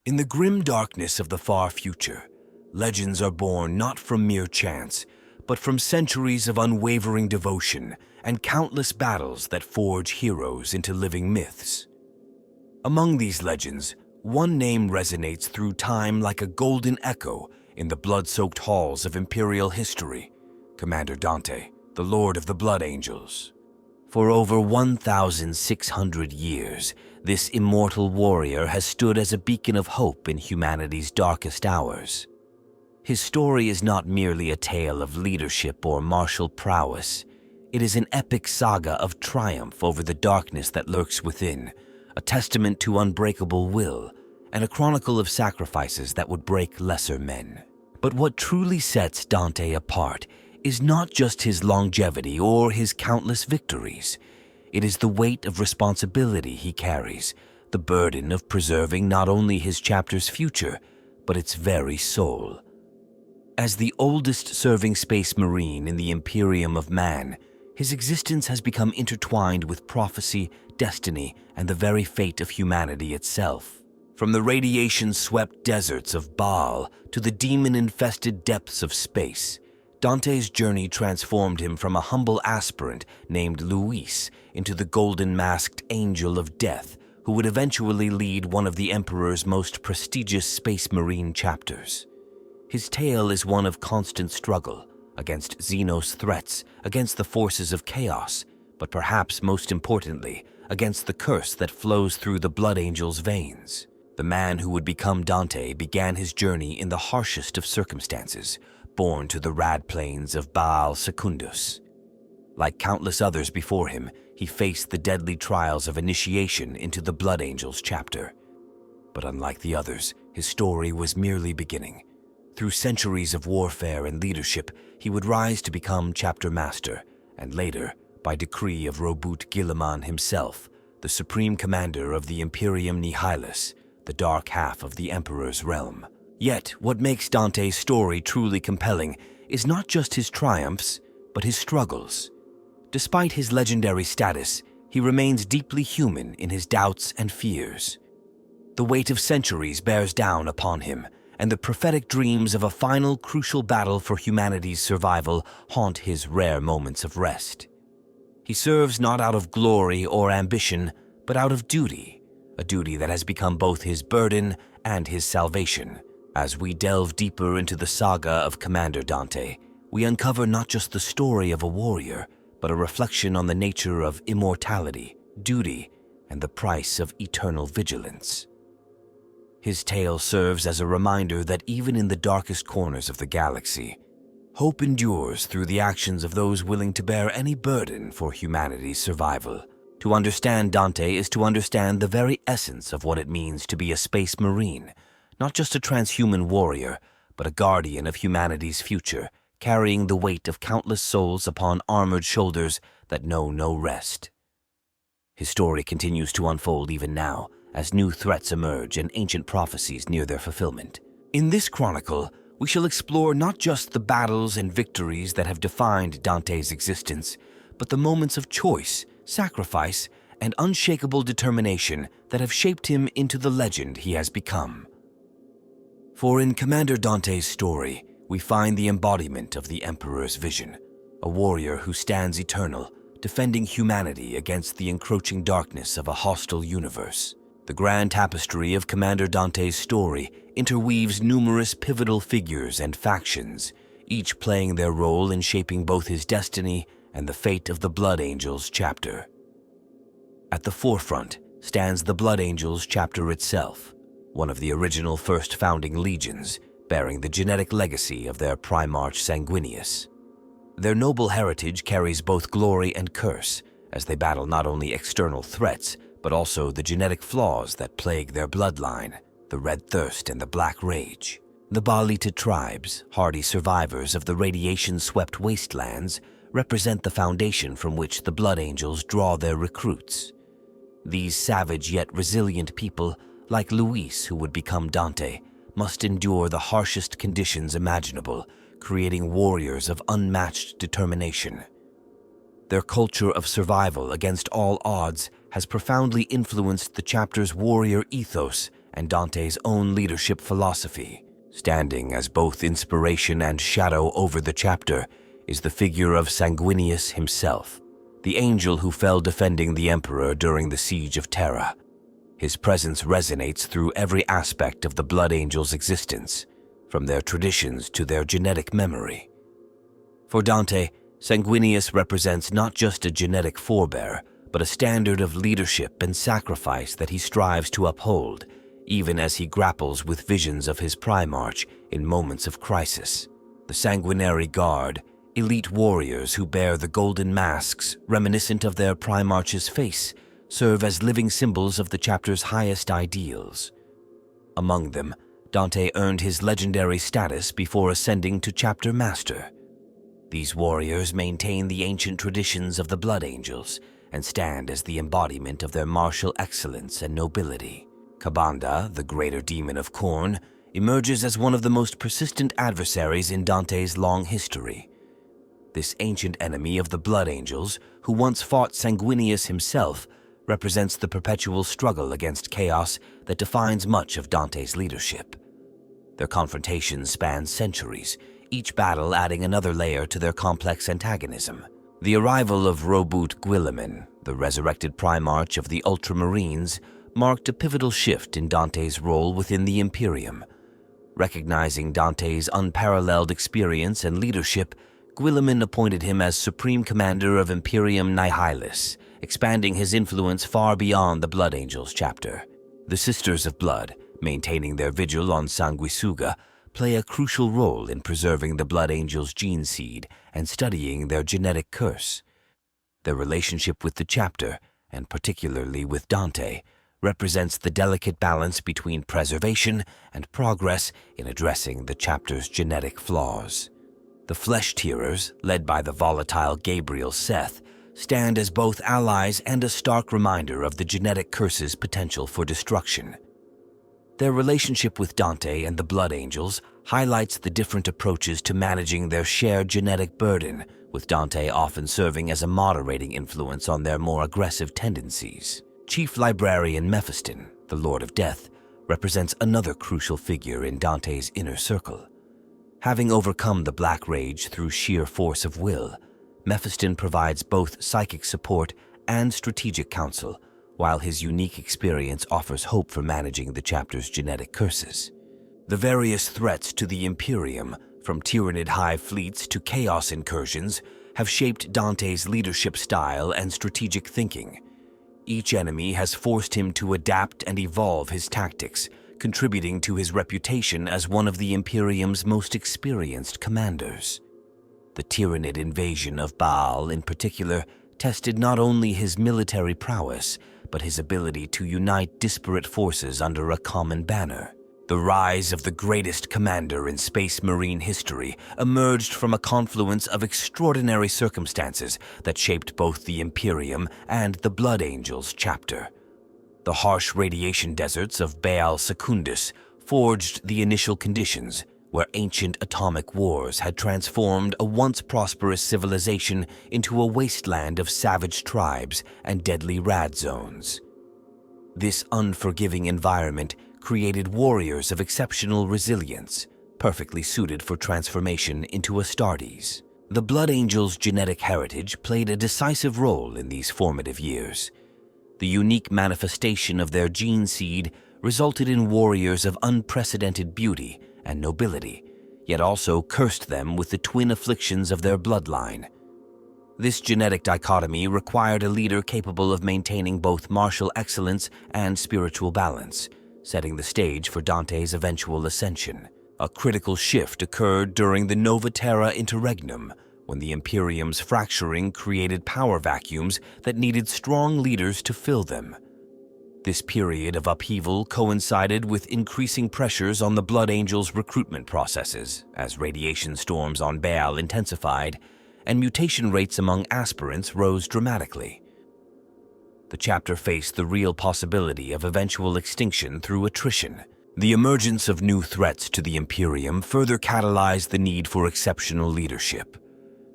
In the grim darkness of the far future, legends are born not from mere chance, but from centuries of unwavering devotion and countless battles that forge heroes into living myths. Among these legends, one name resonates through time like a golden echo in the blood-soaked halls of Imperial history: Commander Dante, the Lord of the Blood Angels. For over 1,600 years, this immortal warrior has stood as a beacon of hope in humanity's darkest hours. His story is not merely a tale of leadership or martial prowess. It is an epic saga of triumph over the darkness that lurks within, a testament to unbreakable will, and a chronicle of sacrifices that would break lesser men. But what truly sets Dante apart is not just his longevity or his countless victories. It is the weight of responsibility he carries, the burden of preserving not only his chapter's future, but its very soul. As the oldest serving space marine in the Imperium of man, his existence has become intertwined with prophecy, destiny, and the very fate of humanity itself. From the radiation-swept deserts of Baal to the demon-infested depths of space, Dante's journey transformed him from a humble aspirant named Luis into the golden-masked angel of death who would eventually lead one of the Emperor's most prestigious space marine chapters. His tale is one of constant struggle against Xenos threats, against the forces of chaos, but perhaps most importantly, against the curse that flows through the Blood Angel's veins. The man who would become Dante began his journey in the harshest of circumstances, born to the rad plains of Baal Secundus. Like countless others before him, he faced the deadly trials of initiation into the Blood Angel's chapter. But unlike the others, his story was merely beginning. Through centuries of warfare and leadership, he would rise to become chapter master, and later, by decree of Robut Guilliman himself, the supreme commander of the Imperium Nihilus, the dark half of the Emperor's realm. Yet, what makes Dante's story truly compelling is not just his triumphs, but his struggles. Despite his legendary status, he remains deeply human in his doubts and fears. The weight of centuries bears down upon him, and the prophetic dreams of a final crucial battle for humanity's survival haunt his rare moments of rest. He serves not out of glory or ambition, but out of duty, a duty that has become both his burden and his salvation. As we delve deeper into the saga of Commander Dante, we uncover not just the story of a warrior, but a reflection on the nature of immortality, duty, and the price of eternal vigilance. His tale serves as a reminder that even in the darkest corners of the galaxy, hope endures through the actions of those willing to bear any burden for humanity's survival. To understand Dante is to understand the very essence of what it means to be a space marine, not just a transhuman warrior, but a guardian of humanity's future, carrying the weight of countless souls upon armored shoulders that know no rest. His story continues to unfold even now, as new threats emerge and ancient prophecies near their fulfillment. In this chronicle, we shall explore not just the battles and victories that have defined Dante's existence, but the moments of choice, sacrifice, and unshakable determination that have shaped him into the legend he has become. For in Commander Dante's story, we find the embodiment of the Emperor's vision, a warrior who stands eternal, defending humanity against the encroaching darkness of a hostile universe. The grand tapestry of Commander Dante's story interweaves numerous pivotal figures and factions, each playing their role in shaping both his destiny and the fate of the Blood Angels chapter. At the forefront stands the Blood Angels chapter itself, one of the original first founding legions, bearing the genetic legacy of their Primarch Sanguinius. Their noble heritage carries both glory and curse, as they battle not only external threats, but also the genetic flaws that plague their bloodline, the Red Thirst and the Black Rage. The Baalite tribes, hardy survivors of the radiation-swept wastelands, represent the foundation from which the Blood Angels draw their recruits. These savage yet resilient people, like Luis who would become Dante, must endure the harshest conditions imaginable, creating warriors of unmatched determination. Their culture of survival against all odds has profoundly influenced the chapter's warrior ethos and Dante's own leadership philosophy. Standing as both inspiration and shadow over the chapter is the figure of Sanguinius himself, the angel who fell defending the Emperor during the Siege of Terra. His presence resonates through every aspect of the Blood Angels' existence, from their traditions to their genetic memory. For Dante, Sanguinius represents not just a genetic forebear, but a standard of leadership and sacrifice that he strives to uphold, even as he grapples with visions of his Primarch in moments of crisis. The Sanguinary Guard, elite warriors who bear the golden masks reminiscent of their Primarch's face, serve as living symbols of the chapter's highest ideals. Among them, Dante earned his legendary status before ascending to chapter master. These warriors maintain the ancient traditions of the Blood Angels and stand as the embodiment of their martial excellence and nobility. Kabanda, the greater demon of Khorne, emerges as one of the most persistent adversaries in Dante's long history. This ancient enemy of the Blood Angels, who once fought Sanguinius himself, represents the perpetual struggle against chaos that defines much of Dante's leadership. Their confrontations span centuries, each battle adding another layer to their complex antagonism. The arrival of Robert Guilliman, the resurrected Primarch of the Ultramarines, marked a pivotal shift in Dante's role within the Imperium. Recognizing Dante's unparalleled experience and leadership, Guilliman appointed him as Supreme Commander of Imperium Nihilus, expanding his influence far beyond the Blood Angels chapter. The Sisters of Blood, maintaining their vigil on Sanguisuga, play a crucial role in preserving the Blood Angels' gene seed and studying their genetic curse. Their relationship with the chapter, and particularly with Dante, represents the delicate balance between preservation and progress in addressing the chapter's genetic flaws. The Flesh-Tearers, led by the volatile Gabriel Seth, stand as both allies and a stark reminder of the genetic curse's potential for destruction. Their relationship with Dante and the Blood Angels highlights the different approaches to managing their shared genetic burden, with Dante often serving as a moderating influence on their more aggressive tendencies. Chief Librarian Mephiston, the Lord of Death, represents another crucial figure in Dante's inner circle. Having overcome the Black Rage through sheer force of will, Mephiston provides both psychic support and strategic counsel, while his unique experience offers hope for managing the chapter's genetic curses. The various threats to the Imperium, from Tyrannid hive fleets to chaos incursions, have shaped Dante's leadership style and strategic thinking. Each enemy has forced him to adapt and evolve his tactics, contributing to his reputation as one of the Imperium's most experienced commanders. The Tyrannid invasion of Baal, in particular, tested not only his military prowess, but his ability to unite disparate forces under a common banner. The rise of the greatest commander in Space Marine history emerged from a confluence of extraordinary circumstances that shaped both the Imperium and the Blood Angels chapter. The harsh radiation deserts of Baal Secundus forged the initial conditions where ancient atomic wars had transformed a once prosperous civilization into a wasteland of savage tribes and deadly rad zones. This unforgiving environment created warriors of exceptional resilience, perfectly suited for transformation into Astartes. The Blood Angels' genetic heritage played a decisive role in these formative years. The unique manifestation of their gene seed resulted in warriors of unprecedented beauty and nobility, yet also cursed them with the twin afflictions of their bloodline. This genetic dichotomy required a leader capable of maintaining both martial excellence and spiritual balance, setting the stage for Dante's eventual ascension. A critical shift occurred during the Nova Terra Interregnum, when the Imperium's fracturing created power vacuums that needed strong leaders to fill them. This period of upheaval coincided with increasing pressures on the Blood Angels' recruitment processes, as radiation storms on Baal intensified, and mutation rates among aspirants rose dramatically. The chapter faced the real possibility of eventual extinction through attrition. The emergence of new threats to the Imperium further catalyzed the need for exceptional leadership.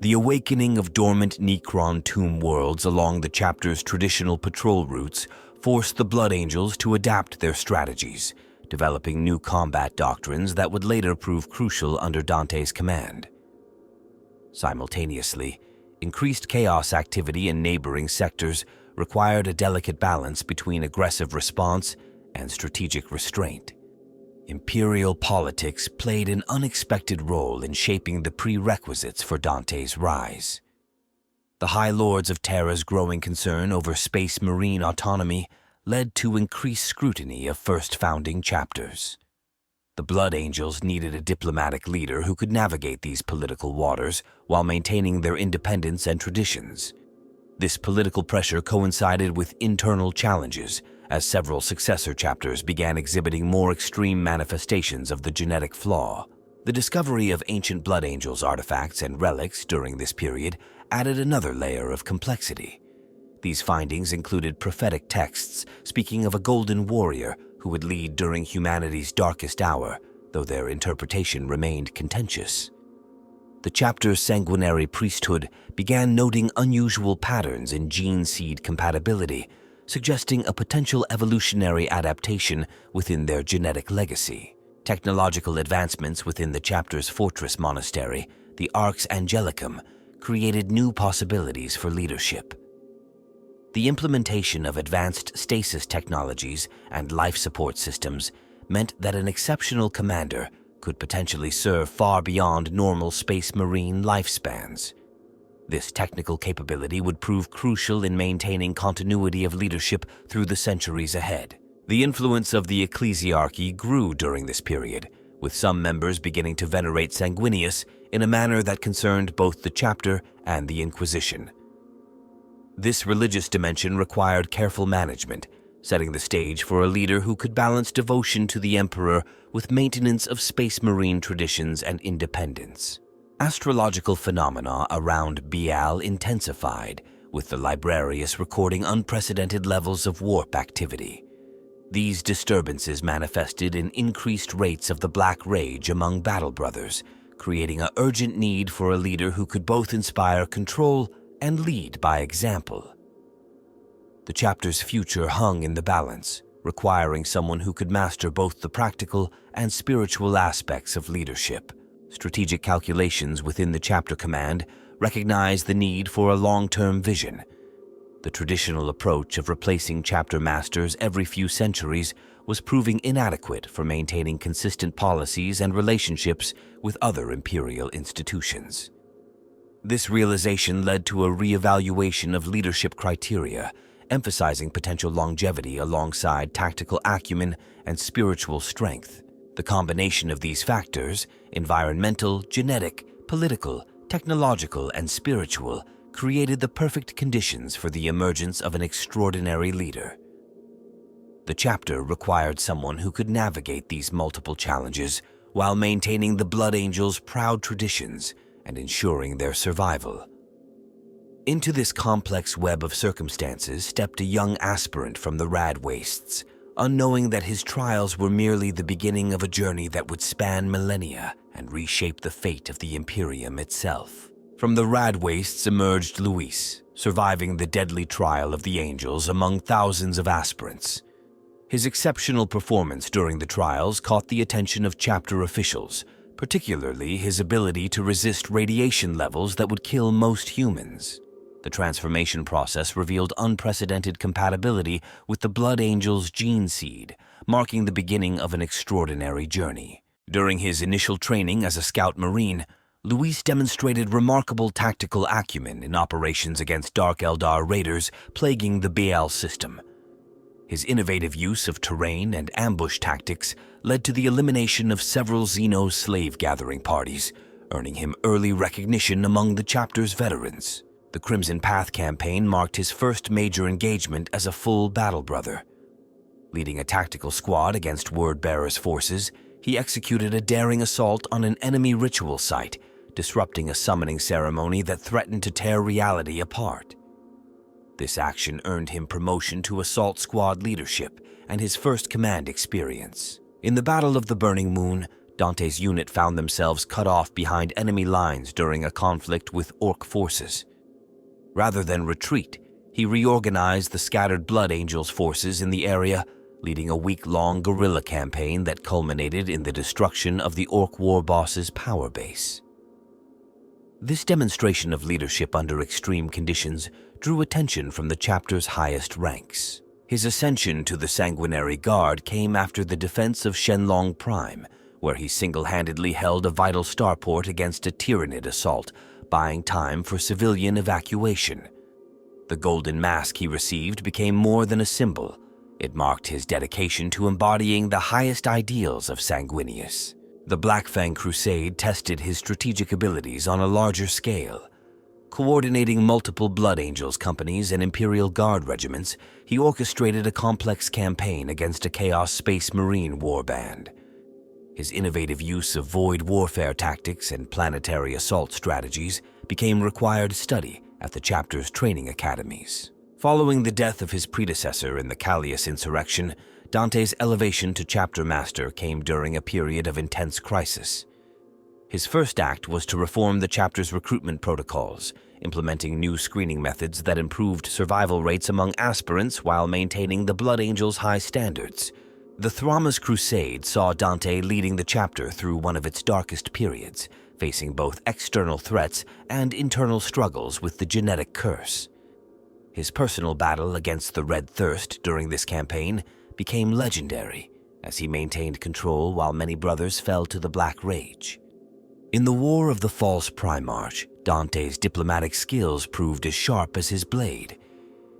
The awakening of dormant Necron tomb worlds along the chapter's traditional patrol routes forced the Blood Angels to adapt their strategies, developing new combat doctrines that would later prove crucial under Dante's command. Simultaneously, increased chaos activity in neighboring sectors required a delicate balance between aggressive response and strategic restraint. Imperial politics played an unexpected role in shaping the prerequisites for Dante's rise. The High Lords of Terra's growing concern over space marine autonomy led to increased scrutiny of first founding chapters. The Blood Angels needed a diplomatic leader who could navigate these political waters while maintaining their independence and traditions. This political pressure coincided with internal challenges, as several successor chapters began exhibiting more extreme manifestations of the genetic flaw. The discovery of ancient Blood Angels artifacts and relics during this period added another layer of complexity. These findings included prophetic texts speaking of a golden warrior who would lead during humanity's darkest hour, though their interpretation remained contentious. The chapter's sanguinary priesthood began noting unusual patterns in gene seed compatibility, suggesting a potential evolutionary adaptation within their genetic legacy. Technological advancements within the chapter's fortress monastery, the Arx Angelicum, created new possibilities for leadership. The implementation of advanced stasis technologies and life support systems meant that an exceptional commander could potentially serve far beyond normal space marine lifespans. This technical capability would prove crucial in maintaining continuity of leadership through the centuries ahead. The influence of the ecclesiarchy grew during this period, with some members beginning to venerate Sanguinius in a manner that concerned both the chapter and the Inquisition. This religious dimension required careful management, setting the stage for a leader who could balance devotion to the Emperor with maintenance of space marine traditions and independence. Astrological phenomena around Baal intensified, with the Librarius recording unprecedented levels of warp activity. These disturbances manifested in increased rates of the Black Rage among Battle Brothers, creating an urgent need for a leader who could both inspire control and lead by example. The chapter's future hung in the balance, requiring someone who could master both the practical and spiritual aspects of leadership. Strategic calculations within the chapter command recognized the need for a long-term vision. The traditional approach of replacing chapter masters every few centuries was proving inadequate for maintaining consistent policies and relationships with other imperial institutions. This realization led to a reevaluation of leadership criteria, emphasizing potential longevity alongside tactical acumen and spiritual strength. The combination of these factors, environmental, genetic, political, technological, and spiritual, created the perfect conditions for the emergence of an extraordinary leader. The chapter required someone who could navigate these multiple challenges while maintaining the Blood Angels' proud traditions and ensuring their survival. Into this complex web of circumstances stepped a young aspirant from the Rad Wastes, unknowing that his trials were merely the beginning of a journey that would span millennia and reshape the fate of the Imperium itself. From the Rad Wastes emerged Luis, surviving the deadly trial of the Angels among thousands of aspirants. His exceptional performance during the trials caught the attention of chapter officials, particularly his ability to resist radiation levels that would kill most humans. The transformation process revealed unprecedented compatibility with the Blood Angel's gene seed, marking the beginning of an extraordinary journey. During his initial training as a scout marine, Luis demonstrated remarkable tactical acumen in operations against Dark Eldar raiders plaguing the Baal system. His innovative use of terrain and ambush tactics led to the elimination of several Xeno slave-gathering parties, earning him early recognition among the chapter's veterans. The Crimson Path campaign marked his first major engagement as a full battle brother. Leading a tactical squad against Wordbearer's forces, he executed a daring assault on an enemy ritual site, disrupting a summoning ceremony that threatened to tear reality apart. This action earned him promotion to assault squad leadership and his first command experience. In the Battle of the Burning Moon, Dante's unit found themselves cut off behind enemy lines during a conflict with Orc forces. Rather than retreat, he reorganized the scattered Blood Angels forces in the area, leading a week-long guerrilla campaign that culminated in the destruction of the Orc war boss's power base. This demonstration of leadership under extreme conditions drew attention from the chapter's highest ranks. His ascension to the Sanguinary Guard came after the defense of Shenlong Prime, where he single-handedly held a vital starport against a Tyrannid assault, buying time for civilian evacuation. The golden mask he received became more than a symbol. It marked his dedication to embodying the highest ideals of Sanguinius. The Blackfang Crusade tested his strategic abilities on a larger scale. Coordinating multiple Blood Angels companies and Imperial Guard regiments, he orchestrated a complex campaign against a Chaos Space Marine warband. His innovative use of void warfare tactics and planetary assault strategies became required study at the chapter's training academies. Following the death of his predecessor in the Callius insurrection, Dante's elevation to chapter master came during a period of intense crisis. His first act was to reform the chapter's recruitment protocols, implementing new screening methods that improved survival rates among aspirants while maintaining the Blood Angels' high standards. The Thramma's Crusade saw Dante leading the chapter through one of its darkest periods, facing both external threats and internal struggles with the genetic curse. His personal battle against the Red Thirst during this campaign became legendary, as he maintained control while many brothers fell to the Black Rage. In the War of the False Primarch, Dante's diplomatic skills proved as sharp as his blade.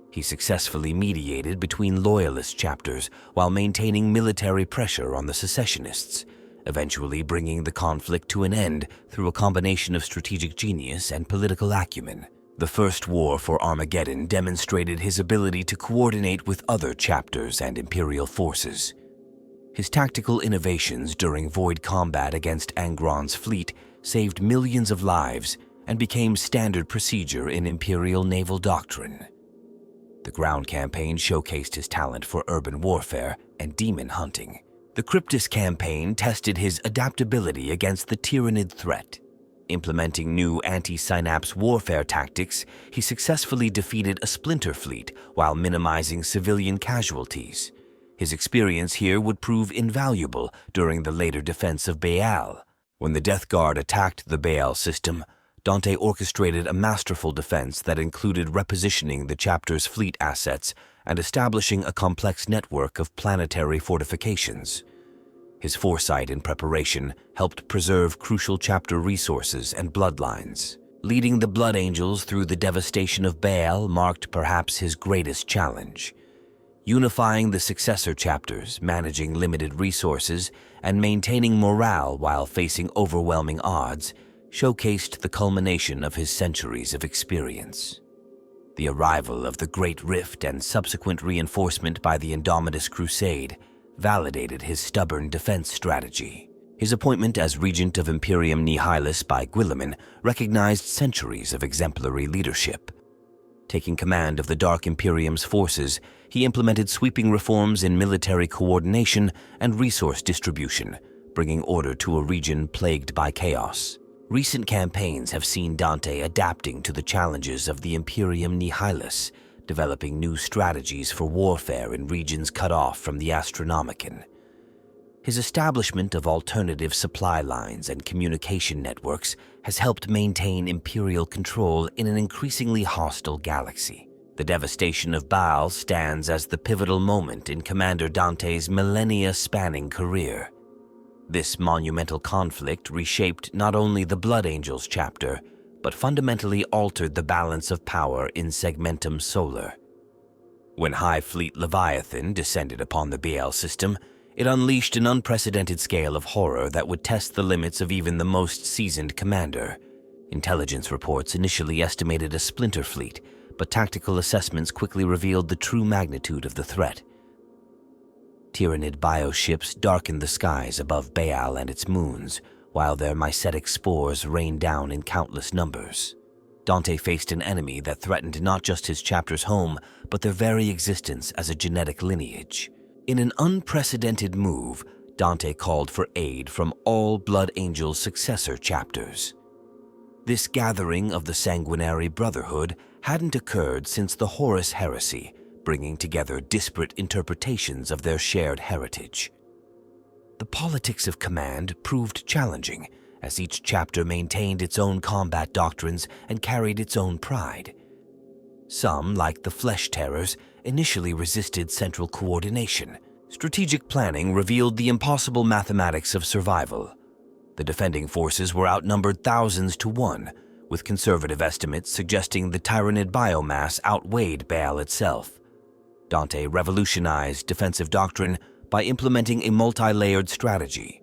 He successfully mediated between loyalist chapters while maintaining military pressure on the secessionists, eventually bringing the conflict to an end through a combination of strategic genius and political acumen. The First War for Armageddon demonstrated his ability to coordinate with other chapters and Imperial forces. His tactical innovations during void combat against Angron's fleet saved millions of lives and became standard procedure in Imperial naval doctrine. The ground campaign showcased his talent for urban warfare and demon hunting. The Cryptus campaign tested his adaptability against the Tyrannid threat. Implementing new anti-synapse warfare tactics, he successfully defeated a splinter fleet while minimizing civilian casualties. His experience here would prove invaluable during the later defense of Baal. When the Death Guard attacked the Baal system, Dante orchestrated a masterful defense that included repositioning the chapter's fleet assets and establishing a complex network of planetary fortifications. His foresight and preparation helped preserve crucial chapter resources and bloodlines. Leading the Blood Angels through the devastation of Baal marked perhaps his greatest challenge. Unifying the successor chapters, managing limited resources, and maintaining morale while facing overwhelming odds showcased the culmination of his centuries of experience. The arrival of the Great Rift and subsequent reinforcement by the Indomitus Crusade validated his stubborn defense strategy. His appointment as Regent of Imperium Nihilus by Guilliman recognized centuries of exemplary leadership. Taking command of the Dark Imperium's forces, he implemented sweeping reforms in military coordination and resource distribution, bringing order to a region plagued by chaos. Recent campaigns have seen Dante adapting to the challenges of the Imperium Nihilus, developing new strategies for warfare in regions cut off from the Astronomicon. His establishment of alternative supply lines and communication networks has helped maintain Imperial control in an increasingly hostile galaxy. The devastation of Baal stands as the pivotal moment in Commander Dante's millennia-spanning career. This monumental conflict reshaped not only the Blood Angels chapter, but fundamentally altered the balance of power in Segmentum Solar. When High Fleet Leviathan descended upon the Baal system, it unleashed an unprecedented scale of horror that would test the limits of even the most seasoned commander. Intelligence reports initially estimated a splinter fleet, but tactical assessments quickly revealed the true magnitude of the threat. Tyrannid bioships darkened the skies above Baal and its moons, while their mycetic spores rained down in countless numbers. Dante faced an enemy that threatened not just his chapter's home, but their very existence as a genetic lineage. In an unprecedented move, Dante called for aid from all Blood Angels' successor chapters. This gathering of the Sanguinary Brotherhood hadn't occurred since the Horus Heresy, bringing together disparate interpretations of their shared heritage. The politics of command proved challenging, as each chapter maintained its own combat doctrines and carried its own pride. Some, like the Flesh Terrors, initially resisted central coordination. Strategic planning revealed the impossible mathematics of survival. The defending forces were outnumbered thousands to one, with conservative estimates suggesting the Tyranid biomass outweighed Baal itself. Dante revolutionized defensive doctrine by implementing a multi-layered strategy.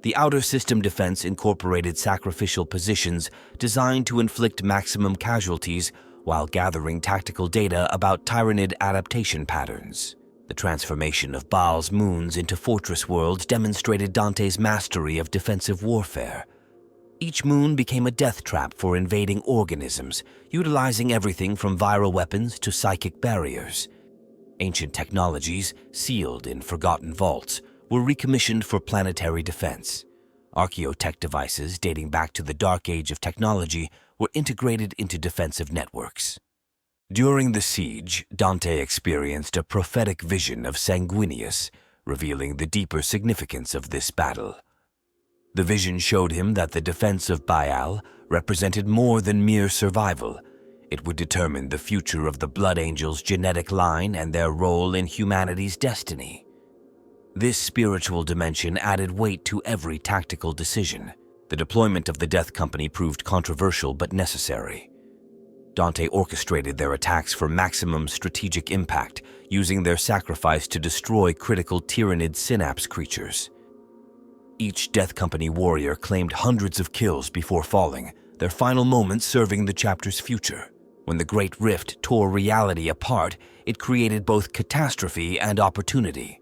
The outer system defense incorporated sacrificial positions designed to inflict maximum casualties while gathering tactical data about Tyranid adaptation patterns. The transformation of Baal's moons into fortress worlds demonstrated Dante's mastery of defensive warfare. Each moon became a death trap for invading organisms, utilizing everything from viral weapons to psychic barriers. Ancient technologies, sealed in forgotten vaults, were recommissioned for planetary defense. Archaeotech devices dating back to the Dark Age of technology were integrated into defensive networks. During the siege, Dante experienced a prophetic vision of Sanguinius, revealing the deeper significance of this battle. The vision showed him that the defense of Baal represented more than mere survival. It would determine the future of the Blood Angels' genetic line and their role in humanity's destiny. This spiritual dimension added weight to every tactical decision. The deployment of the Death Company proved controversial but necessary. Dante orchestrated their attacks for maximum strategic impact, using their sacrifice to destroy critical Tyranid synapse creatures. Each Death Company warrior claimed hundreds of kills before falling, their final moments serving the chapter's future. When the Great Rift tore reality apart, it created both catastrophe and opportunity.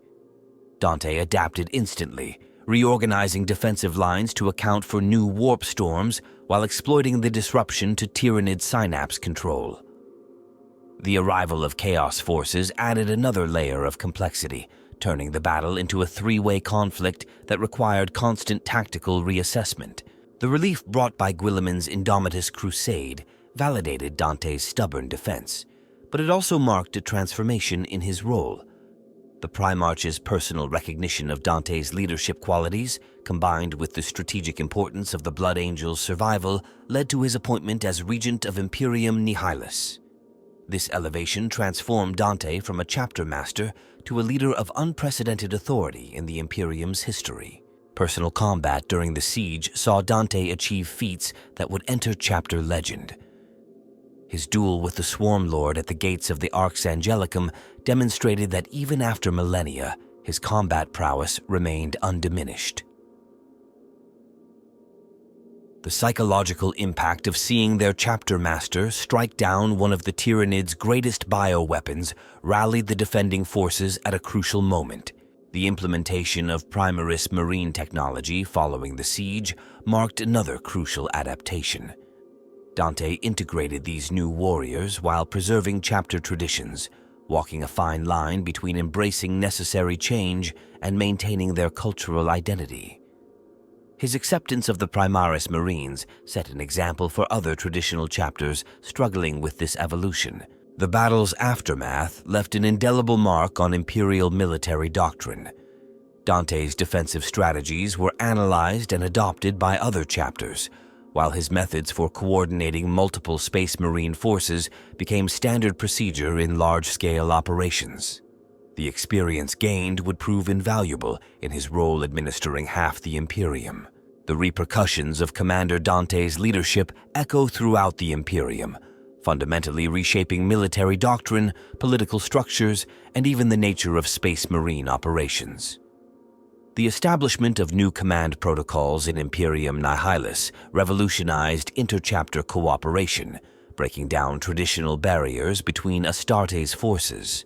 Dante adapted instantly, reorganizing defensive lines to account for new warp storms while exploiting the disruption to Tyranid synapse control. The arrival of Chaos forces added another layer of complexity, turning the battle into a three-way conflict that required constant tactical reassessment. The relief brought by Guilliman's Indomitus crusade validated Dante's stubborn defense, but it also marked a transformation in his role. The Primarch's personal recognition of Dante's leadership qualities, combined with the strategic importance of the Blood Angels' survival, led to his appointment as Regent of Imperium Nihilus. This elevation transformed Dante from a chapter master to a leader of unprecedented authority in the Imperium's history. Personal combat during the siege saw Dante achieve feats that would enter chapter legend. His duel with the Swarm Lord at the gates of the Arx Angelicum demonstrated that even after millennia, his combat prowess remained undiminished. The psychological impact of seeing their chapter master strike down one of the Tyranids' greatest bioweapons rallied the defending forces at a crucial moment. The implementation of Primaris marine technology following the siege marked another crucial adaptation. Dante integrated these new warriors while preserving chapter traditions, walking a fine line between embracing necessary change and maintaining their cultural identity. His acceptance of the Primaris Marines set an example for other traditional chapters struggling with this evolution. The battle's aftermath left an indelible mark on Imperial military doctrine. Dante's defensive strategies were analyzed and adopted by other chapters, while his methods for coordinating multiple Space Marine forces became standard procedure in large-scale operations. The experience gained would prove invaluable in his role administering half the Imperium. The repercussions of Commander Dante's leadership echo throughout the Imperium, fundamentally reshaping military doctrine, political structures, and even the nature of Space Marine operations. The establishment of new command protocols in Imperium Nihilus revolutionized interchapter cooperation, breaking down traditional barriers between Astarte's forces.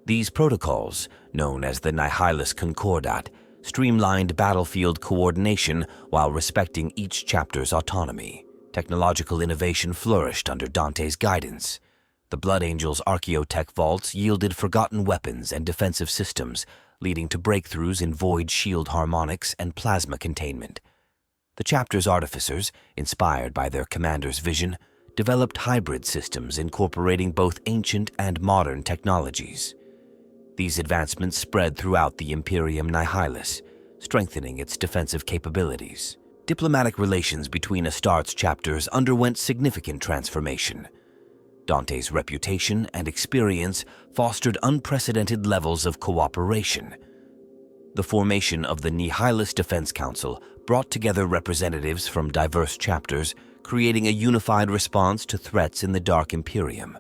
These protocols, known as the Nihilus Concordat, streamlined battlefield coordination while respecting each chapter's autonomy. Technological innovation flourished under Dante's guidance. The Blood Angels' Archaeotech vaults yielded forgotten weapons and defensive systems, leading to breakthroughs in void shield harmonics and plasma containment. The chapter's artificers, inspired by their commander's vision, developed hybrid systems incorporating both ancient and modern technologies. These advancements spread throughout the Imperium Nihilus, strengthening its defensive capabilities. Diplomatic relations between Astartes chapters underwent significant transformation. Dante's reputation and experience fostered unprecedented levels of cooperation. The formation of the Nihilus Defense Council brought together representatives from diverse chapters, creating a unified response to threats in the Dark Imperium.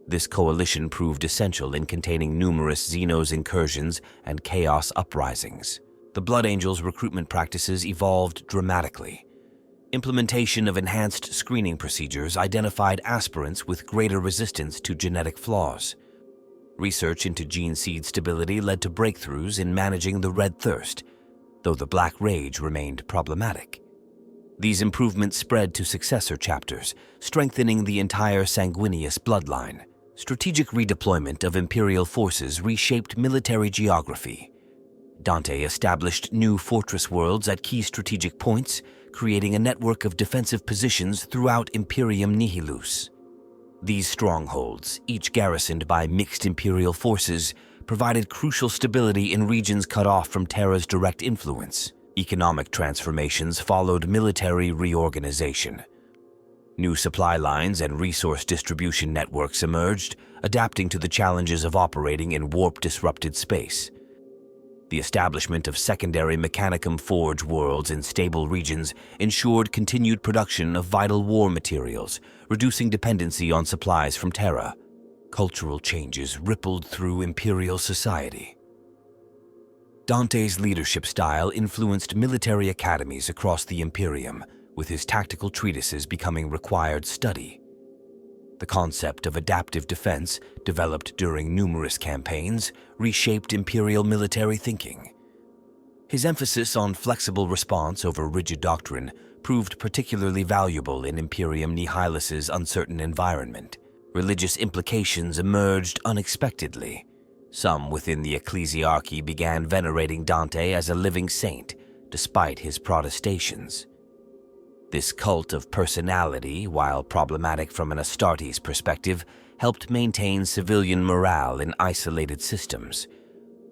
This coalition proved essential in containing numerous Xenos incursions and chaos uprisings. The Blood Angels' recruitment practices evolved dramatically. Implementation of enhanced screening procedures identified aspirants with greater resistance to genetic flaws. Research into gene seed stability led to breakthroughs in managing the Red Thirst, though the Black Rage remained problematic. These improvements spread to successor chapters, strengthening the entire sanguineous bloodline. Strategic redeployment of Imperial forces reshaped military geography. Dante established new fortress worlds at key strategic points, creating a network of defensive positions throughout Imperium Nihilus. These strongholds, each garrisoned by mixed Imperial forces, provided crucial stability in regions cut off from Terra's direct influence. Economic transformations followed military reorganization. New supply lines and resource distribution networks emerged, adapting to the challenges of operating in warp-disrupted space. The establishment of secondary Mechanicum Forge worlds in stable regions ensured continued production of vital war materials, reducing dependency on supplies from Terra. Cultural changes rippled through Imperial society. Dante's leadership style influenced military academies across the Imperium, with his tactical treatises becoming required study. The concept of adaptive defense, developed during numerous campaigns, reshaped Imperial military thinking. His emphasis on flexible response over rigid doctrine proved particularly valuable in Imperium Nihilus's uncertain environment. Religious implications emerged unexpectedly. Some within the ecclesiarchy began venerating Dante as a living saint, despite his protestations. This cult of personality, while problematic from an Astartes perspective, helped maintain civilian morale in isolated systems.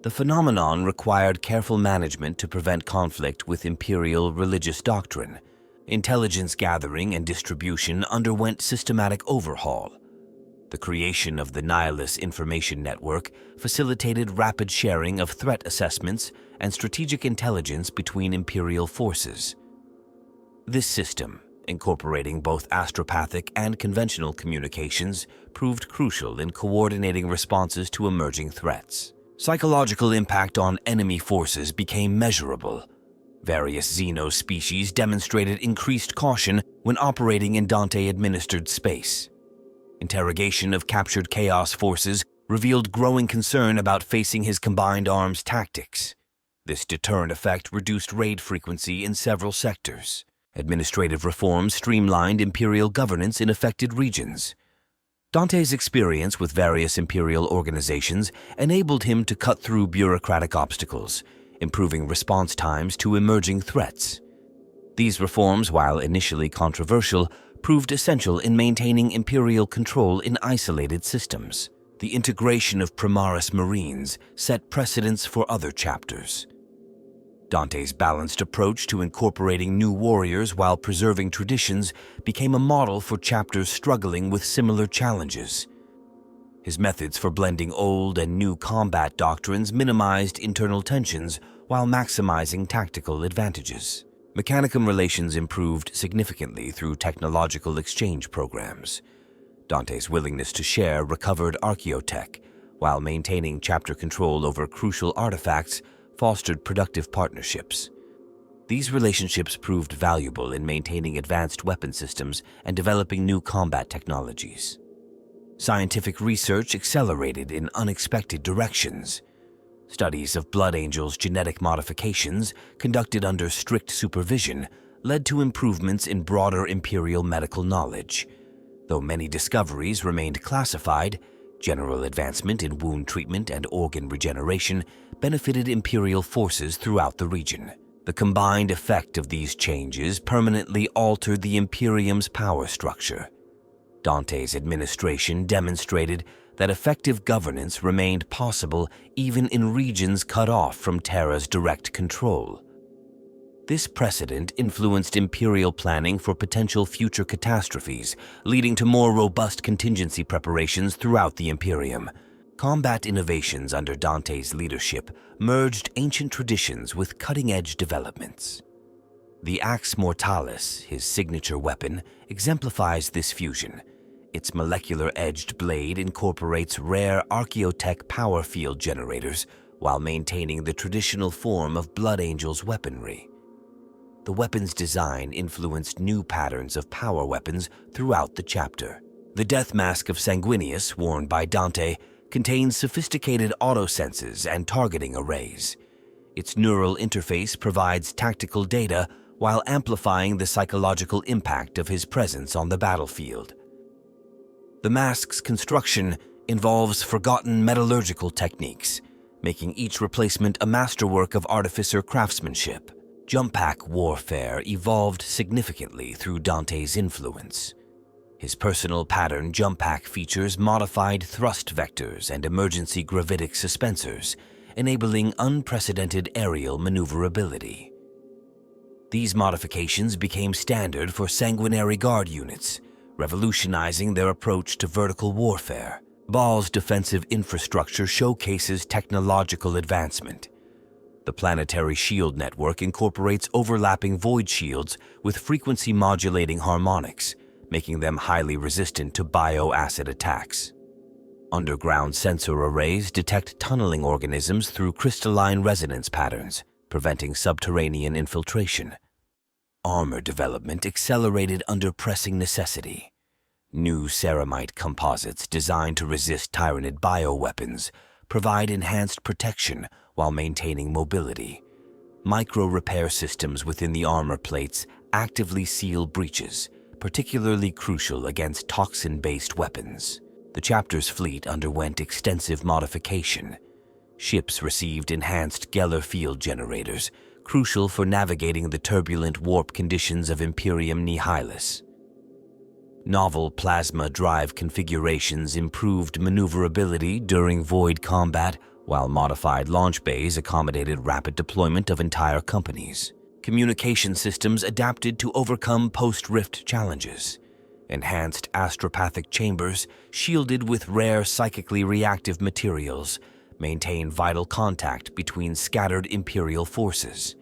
The phenomenon required careful management to prevent conflict with imperial religious doctrine. Intelligence gathering and distribution underwent systematic overhaul. The creation of the Nihilus Information Network facilitated rapid sharing of threat assessments and strategic intelligence between imperial forces. This system, incorporating both astropathic and conventional communications, proved crucial in coordinating responses to emerging threats. Psychological impact on enemy forces became measurable. Various Xeno species demonstrated increased caution when operating in Dante-administered space. Interrogation of captured Chaos forces revealed growing concern about facing his combined arms tactics. This deterrent effect reduced raid frequency in several sectors. Administrative reforms streamlined imperial governance in affected regions. Dante's experience with various imperial organizations enabled him to cut through bureaucratic obstacles, improving response times to emerging threats. These reforms, while initially controversial, proved essential in maintaining imperial control in isolated systems. The integration of Primaris Marines set precedents for other chapters. Dante's balanced approach to incorporating new warriors while preserving traditions became a model for chapters struggling with similar challenges. His methods for blending old and new combat doctrines minimized internal tensions while maximizing tactical advantages. Mechanicum relations improved significantly through technological exchange programs. Dante's willingness to share recovered archaeotech, while maintaining chapter control over crucial artifacts fostered productive partnerships. These relationships proved valuable in maintaining advanced weapon systems and developing new combat technologies. Scientific research accelerated in unexpected directions. Studies of Blood Angels' genetic modifications, conducted under strict supervision, led to improvements in broader imperial medical knowledge. Though many discoveries remained classified, general advancement in wound treatment and organ regeneration benefited imperial forces throughout the region. The combined effect of these changes permanently altered the Imperium's power structure. Dante's administration demonstrated that effective governance remained possible even in regions cut off from Terra's direct control. This precedent influenced Imperial planning for potential future catastrophes, leading to more robust contingency preparations throughout the Imperium. Combat innovations under Dante's leadership merged ancient traditions with cutting-edge developments. The Axe Mortalis, his signature weapon, exemplifies this fusion. Its molecular-edged blade incorporates rare Archaeotech power field generators while maintaining the traditional form of Blood Angel's weaponry. The weapon's design influenced new patterns of power weapons throughout the chapter. The death mask of Sanguinius, worn by Dante, contains sophisticated autosenses and targeting arrays. Its neural interface provides tactical data while amplifying the psychological impact of his presence on the battlefield. The mask's construction involves forgotten metallurgical techniques, making each replacement a masterwork of artificer craftsmanship. Jump pack warfare evolved significantly through Dante's influence. His personal pattern jump pack features modified thrust vectors and emergency gravitic suspensors, enabling unprecedented aerial maneuverability. These modifications became standard for sanguinary guard units, revolutionizing their approach to vertical warfare. Baal's defensive infrastructure showcases technological advancement. The planetary shield network incorporates overlapping void shields with frequency-modulating harmonics, making them highly resistant to bioacid attacks. Underground sensor arrays detect tunneling organisms through crystalline resonance patterns, preventing subterranean infiltration. Armor development accelerated under pressing necessity. New ceramite composites designed to resist Tyranid bioweapons provide enhanced protection while maintaining mobility. Micro-repair systems within the armor plates actively seal breaches, particularly crucial against toxin-based weapons. The chapter's fleet underwent extensive modification. Ships received enhanced Geller field generators, crucial for navigating the turbulent warp conditions of Imperium Nihilus. Novel plasma drive configurations improved maneuverability during void combat, while modified launch bays accommodated rapid deployment of entire companies. Communication systems adapted to overcome post-rift challenges. Enhanced astropathic chambers, shielded with rare psychically reactive materials, maintain vital contact between scattered Imperial forces.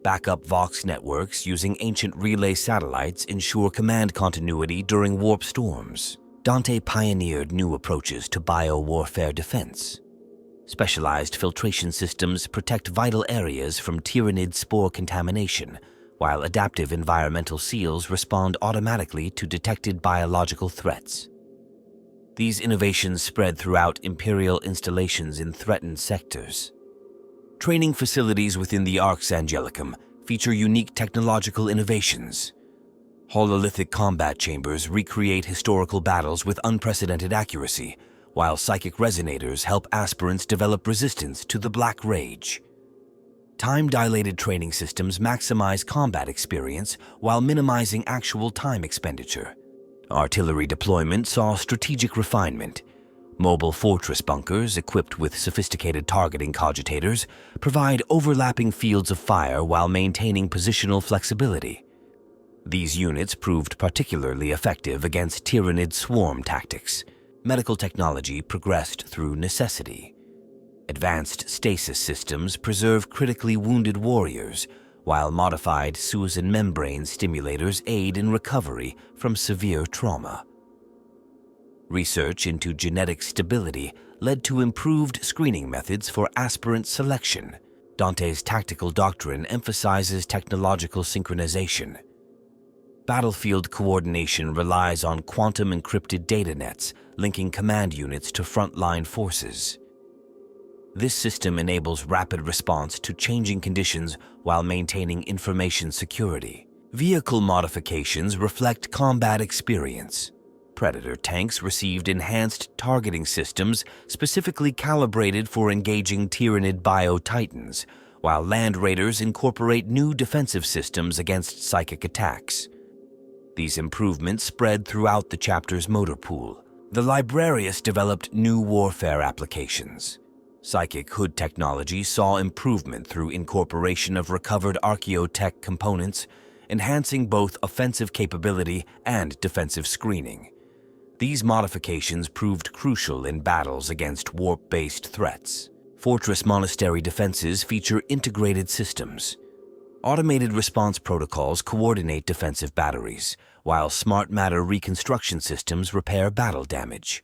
Backup Vox networks using ancient relay satellites ensure command continuity during warp storms. Dante pioneered new approaches to biowarfare defense. Specialized filtration systems protect vital areas from Tyranid spore contamination, while adaptive environmental seals respond automatically to detected biological threats. These innovations spread throughout Imperial installations in threatened sectors. Training facilities within the Arx Angelicum feature unique technological innovations. Hololithic combat chambers recreate historical battles with unprecedented accuracy, while psychic resonators help aspirants develop resistance to the Black Rage. Time-dilated training systems maximize combat experience while minimizing actual time expenditure. Artillery deployment saw strategic refinement. Mobile fortress bunkers, equipped with sophisticated targeting cogitators, provide overlapping fields of fire while maintaining positional flexibility. These units proved particularly effective against Tyranid swarm tactics. Medical technology progressed through necessity. Advanced stasis systems preserve critically wounded warriors, while modified Susan membrane stimulators aid in recovery from severe trauma. Research into genetic stability led to improved screening methods for aspirant selection. Dante's tactical doctrine emphasizes technological synchronization. Battlefield coordination relies on quantum-encrypted data nets linking command units to frontline forces. This system enables rapid response to changing conditions while maintaining information security. Vehicle modifications reflect combat experience. Predator tanks received enhanced targeting systems specifically calibrated for engaging Tyranid bio-titans, while Land Raiders incorporate new defensive systems against psychic attacks. These improvements spread throughout the chapter's motor pool. The librarius developed new warfare applications. Psychic hood technology saw improvement through incorporation of recovered archaeotech components, enhancing both offensive capability and defensive screening. These modifications proved crucial in battles against warp-based threats. Fortress monastery defenses feature integrated systems. Automated response protocols coordinate defensive batteries, while smart matter reconstruction systems repair battle damage.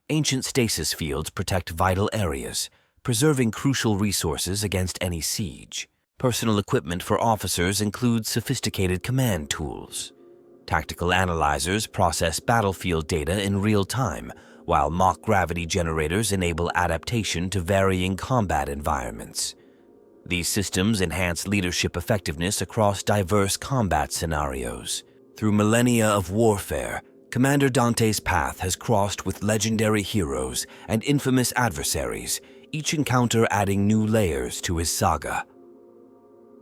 Ancient stasis fields protect vital areas, preserving crucial resources against any siege. Personal equipment for officers includes sophisticated command tools. Tactical analyzers process battlefield data in real time, while mock gravity generators enable adaptation to varying combat environments. These systems enhance leadership effectiveness across diverse combat scenarios. Through millennia of warfare, Commander Dante's path has crossed with legendary heroes and infamous adversaries, each encounter adding new layers to his saga.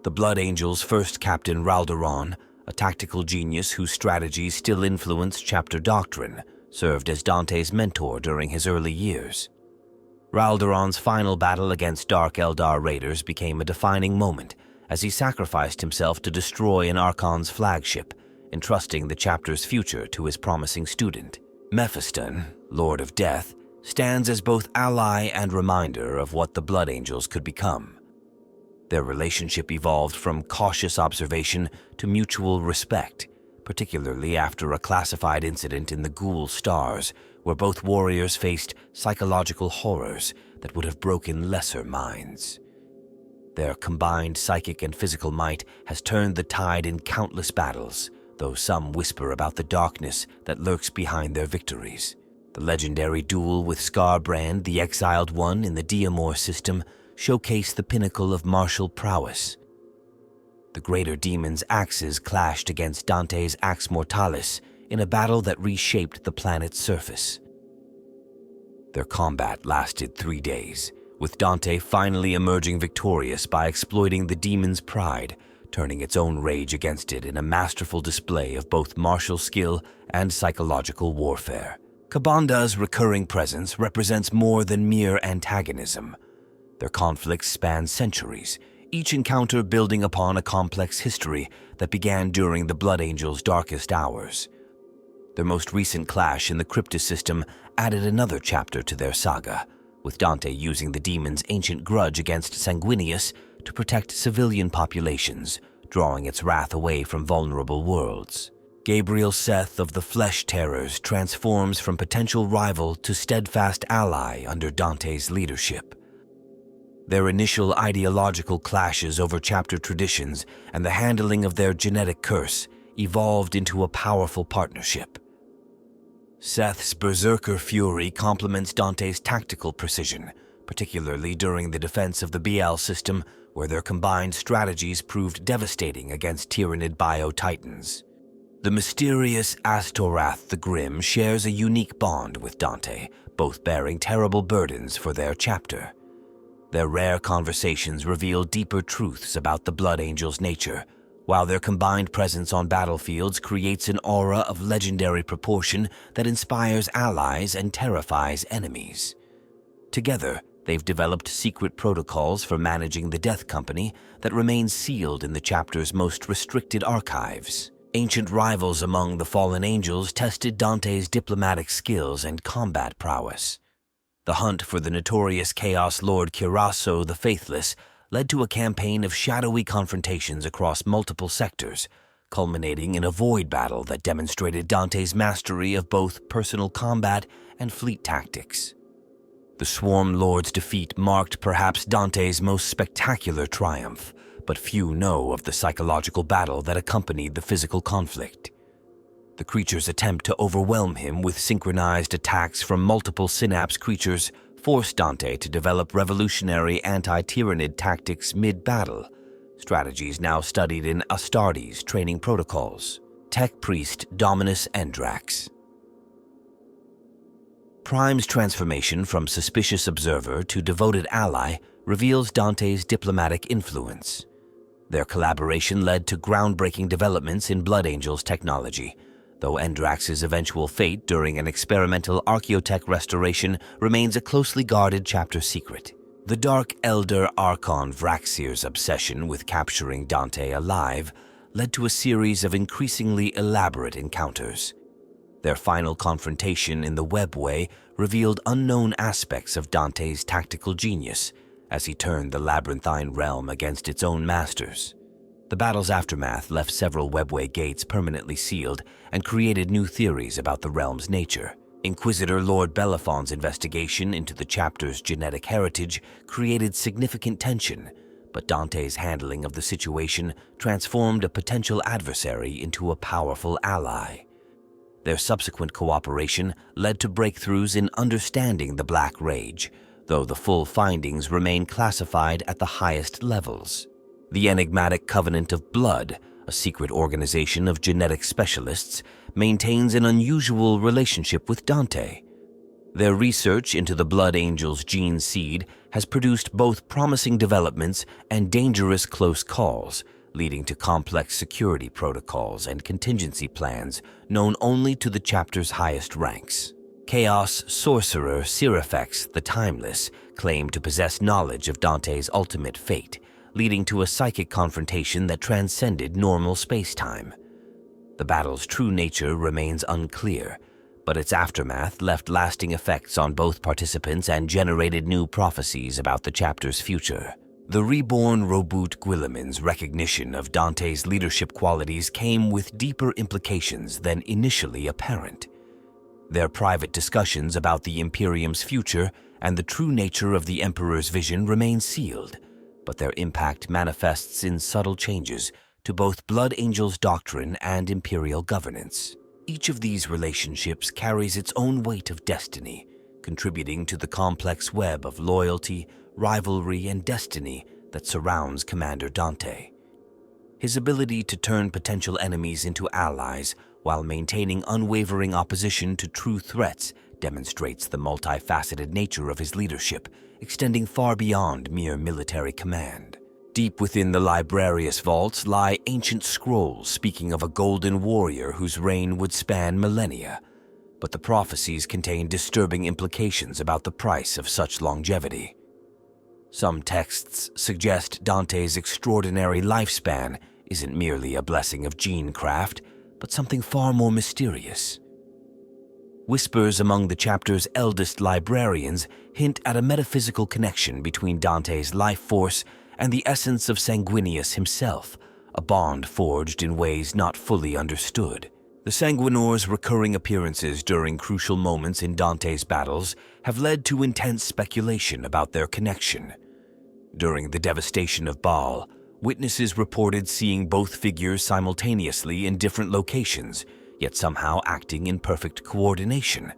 The Blood Angels' first captain Raldoron, a tactical genius whose strategies still influence chapter doctrine, served as Dante's mentor during his early years. Raldoron's final battle against Dark Eldar raiders became a defining moment as he sacrificed himself to destroy an Archon's flagship, entrusting the chapter's future to his promising student. Mephiston, Lord of Death, stands as both ally and reminder of what the Blood Angels could become. Their relationship evolved from cautious observation to mutual respect, particularly after a classified incident in the Ghoul Stars, where both warriors faced psychological horrors that would have broken lesser minds. Their combined psychic and physical might has turned the tide in countless battles, though some whisper about the darkness that lurks behind their victories. The legendary duel with Scarbrand, the Exiled One in the Diamor system, showcased the pinnacle of martial prowess. The Greater Demon's axes clashed against Dante's Ax Mortalis in a battle that reshaped the planet's surface. Their combat lasted 3 days, with Dante finally emerging victorious by exploiting the demon's pride, turning its own rage against it in a masterful display of both martial skill and psychological warfare. Kabanda's recurring presence represents more than mere antagonism. Their conflicts span centuries, each encounter building upon a complex history that began during the Blood Angels' darkest hours. Their most recent clash in the Cryptus system added another chapter to their saga, with Dante using the demon's ancient grudge against Sanguinius to protect civilian populations, drawing its wrath away from vulnerable worlds. Gabriel Seth of the Flesh Terrors transforms from potential rival to steadfast ally under Dante's leadership. Their initial ideological clashes over chapter traditions and the handling of their genetic curse evolved into a powerful partnership. Seth's berserker fury complements Dante's tactical precision, particularly during the defense of the Baal system, where their combined strategies proved devastating against Tyrannid Bio-Titans. The mysterious Astorath the Grim shares a unique bond with Dante, both bearing terrible burdens for their chapter. Their rare conversations reveal deeper truths about the Blood Angels' nature, while their combined presence on battlefields creates an aura of legendary proportion that inspires allies and terrifies enemies. Together, they've developed secret protocols for managing the Death Company that remain sealed in the chapter's most restricted archives. Ancient rivals among the fallen angels tested Dante's diplomatic skills and combat prowess. The hunt for the notorious Chaos Lord Kirasso the Faithless led to a campaign of shadowy confrontations across multiple sectors, culminating in a void battle that demonstrated Dante's mastery of both personal combat and fleet tactics. The Swarm Lord's defeat marked perhaps Dante's most spectacular triumph, but few know of the psychological battle that accompanied the physical conflict. The creature's attempt to overwhelm him with synchronized attacks from multiple Synapse creatures forced Dante to develop revolutionary anti-Tyrannid tactics mid-battle, strategies now studied in Astartes training protocols. Tech Priest Dominus Endrax. Prime's transformation from suspicious observer to devoted ally reveals Dante's diplomatic influence. Their collaboration led to groundbreaking developments in Blood Angel's technology, though Endrax's eventual fate during an experimental archaeotech restoration remains a closely guarded chapter secret. The Dark Elder Archon Vraxir's obsession with capturing Dante alive led to a series of increasingly elaborate encounters. Their final confrontation in the Webway revealed unknown aspects of Dante's tactical genius as he turned the labyrinthine realm against its own masters. The battle's aftermath left several Webway gates permanently sealed and created new theories about the realm's nature. Inquisitor Lord Belafon's investigation into the chapter's genetic heritage created significant tension, but Dante's handling of the situation transformed a potential adversary into a powerful ally. Their subsequent cooperation led to breakthroughs in understanding the Black Rage, though the full findings remain classified at the highest levels. The enigmatic Covenant of Blood, a secret organization of genetic specialists, maintains an unusual relationship with Dante. Their research into the Blood Angel's gene seed has produced both promising developments and dangerous close calls, leading to complex security protocols and contingency plans known only to the chapter's highest ranks. Chaos sorcerer Sirifex the Timeless claimed to possess knowledge of Dante's ultimate fate, leading to a psychic confrontation that transcended normal space-time. The battle's true nature remains unclear, but its aftermath left lasting effects on both participants and generated new prophecies about the chapter's future. The reborn Robut Guillemin's recognition of Dante's leadership qualities came with deeper implications than initially apparent. Their private discussions about the Imperium's future and the true nature of the Emperor's vision remain sealed, but their impact manifests in subtle changes to both Blood Angel's doctrine and Imperial governance. Each of these relationships carries its own weight of destiny, contributing to the complex web of loyalty, rivalry, and destiny that surrounds Commander Dante. His ability to turn potential enemies into allies while maintaining unwavering opposition to true threats demonstrates the multifaceted nature of his leadership, extending far beyond mere military command. Deep within the Librarius vaults lie ancient scrolls speaking of a golden warrior whose reign would span millennia, but the prophecies contain disturbing implications about the price of such longevity. Some texts suggest Dante's extraordinary lifespan isn't merely a blessing of gene craft, but something far more mysterious. Whispers among the chapter's eldest librarians hint at a metaphysical connection between Dante's life force and the essence of Sanguinius himself, a bond forged in ways not fully understood. The Sanguinor's recurring appearances during crucial moments in Dante's battles have led to intense speculation about their connection. During the devastation of Baal, witnesses reported seeing both figures simultaneously in different locations, yet somehow acting in perfect coordination.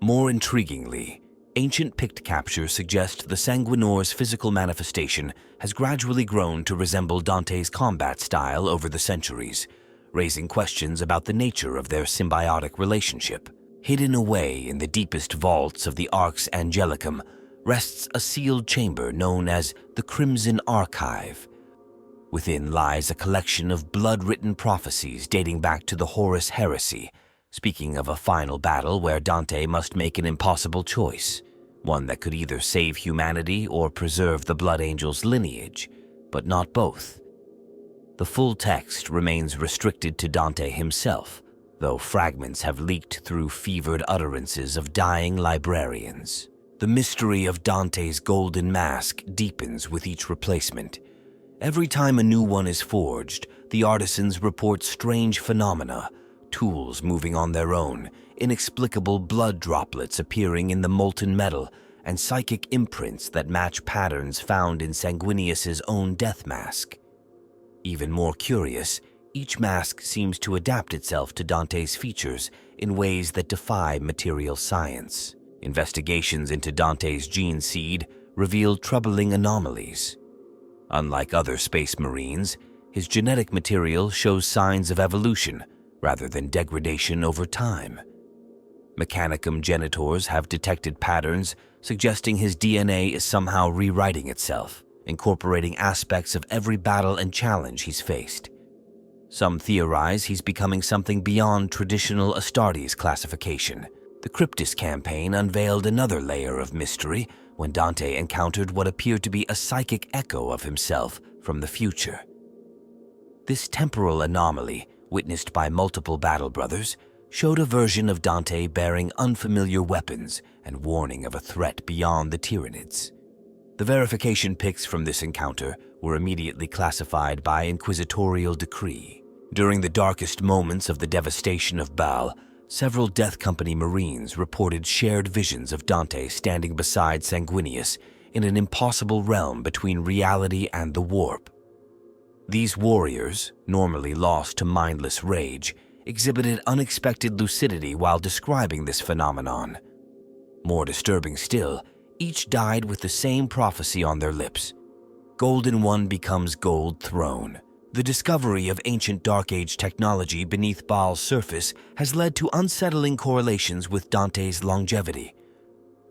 More intriguingly, ancient Pict captures suggest the Sanguinor's physical manifestation has gradually grown to resemble Dante's combat style over the centuries, raising questions about the nature of their symbiotic relationship. Hidden away in the deepest vaults of the Arx Angelicum rests a sealed chamber known as the Crimson Archive. Within lies a collection of blood-written prophecies dating back to the Horus Heresy, speaking of a final battle where Dante must make an impossible choice, one that could either save humanity or preserve the Blood Angel's lineage, but not both. The full text remains restricted to Dante himself, though fragments have leaked through fevered utterances of dying librarians. The mystery of Dante's golden mask deepens with each replacement. Every time a new one is forged, the artisans report strange phenomena, tools moving on their own, inexplicable blood droplets appearing in the molten metal, and psychic imprints that match patterns found in Sanguinius's own death mask. Even more curious, each mask seems to adapt itself to Dante's features in ways that defy material science. Investigations into Dante's gene seed reveal troubling anomalies. Unlike other space marines, his genetic material shows signs of evolution rather than degradation over time. Mechanicum genitors have detected patterns suggesting his DNA is somehow rewriting itself. incorporating aspects of every battle and challenge he's faced. Some theorize he's becoming something beyond traditional Astartes classification. The Cryptis campaign unveiled another layer of mystery when Dante encountered what appeared to be a psychic echo of himself from the future. This temporal anomaly, witnessed by multiple battle brothers, showed a version of Dante bearing unfamiliar weapons and warning of a threat beyond the Tyranids. The verification pics from this encounter were immediately classified by inquisitorial decree. During the darkest moments of the devastation of Baal, several Death Company Marines reported shared visions of Dante standing beside Sanguinius in an impossible realm between reality and the warp. These warriors, normally lost to mindless rage, exhibited unexpected lucidity while describing this phenomenon. More disturbing still, each died with the same prophecy on their lips. Golden One becomes Gold Throne. The discovery of ancient Dark Age technology beneath Baal's surface has led to unsettling correlations with Dante's longevity.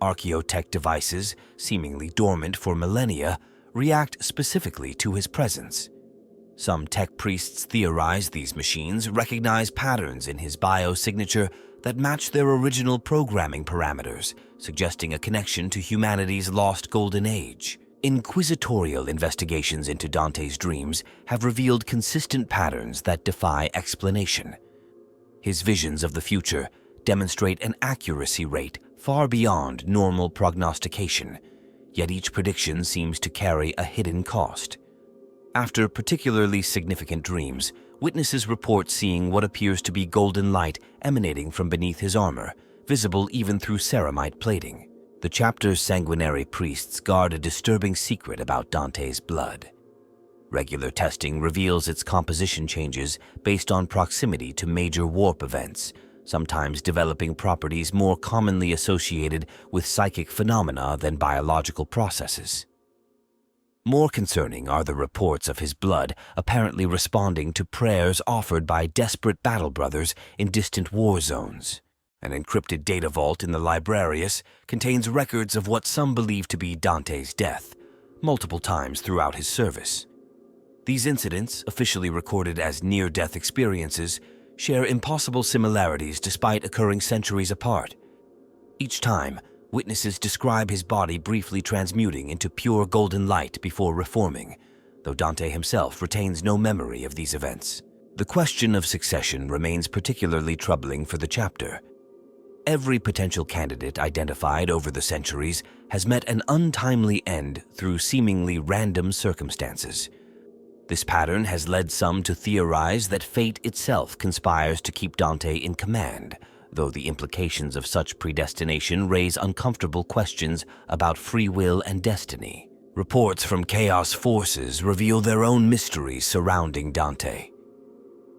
Archaeotech devices, seemingly dormant for millennia, react specifically to his presence. Some tech priests theorize these machines recognize patterns in his biosignature that match their original programming parameters, suggesting a connection to humanity's lost golden age. Inquisitorial investigations into Dante's dreams have revealed consistent patterns that defy explanation. His visions of the future demonstrate an accuracy rate far beyond normal prognostication, yet each prediction seems to carry a hidden cost. After particularly significant dreams, witnesses report seeing what appears to be golden light emanating from beneath his armor, visible even through ceramite plating. The chapter's sanguinary priests guard a disturbing secret about Dante's blood. Regular testing reveals its composition changes based on proximity to major warp events, sometimes developing properties more commonly associated with psychic phenomena than biological processes. More concerning are the reports of his blood apparently responding to prayers offered by desperate battle brothers in distant war zones. An encrypted data vault in the Librarius contains records of what some believe to be Dante's death, multiple times throughout his service. These incidents, officially recorded as near-death experiences, share impossible similarities despite occurring centuries apart. Each time, witnesses describe his body briefly transmuting into pure golden light before reforming, though Dante himself retains no memory of these events. The question of succession remains particularly troubling for the chapter. Every potential candidate identified over the centuries has met an untimely end through seemingly random circumstances. This pattern has led some to theorize that fate itself conspires to keep Dante in command, though the implications of such predestination raise uncomfortable questions about free will and destiny. Reports from Chaos forces reveal their own mysteries surrounding Dante.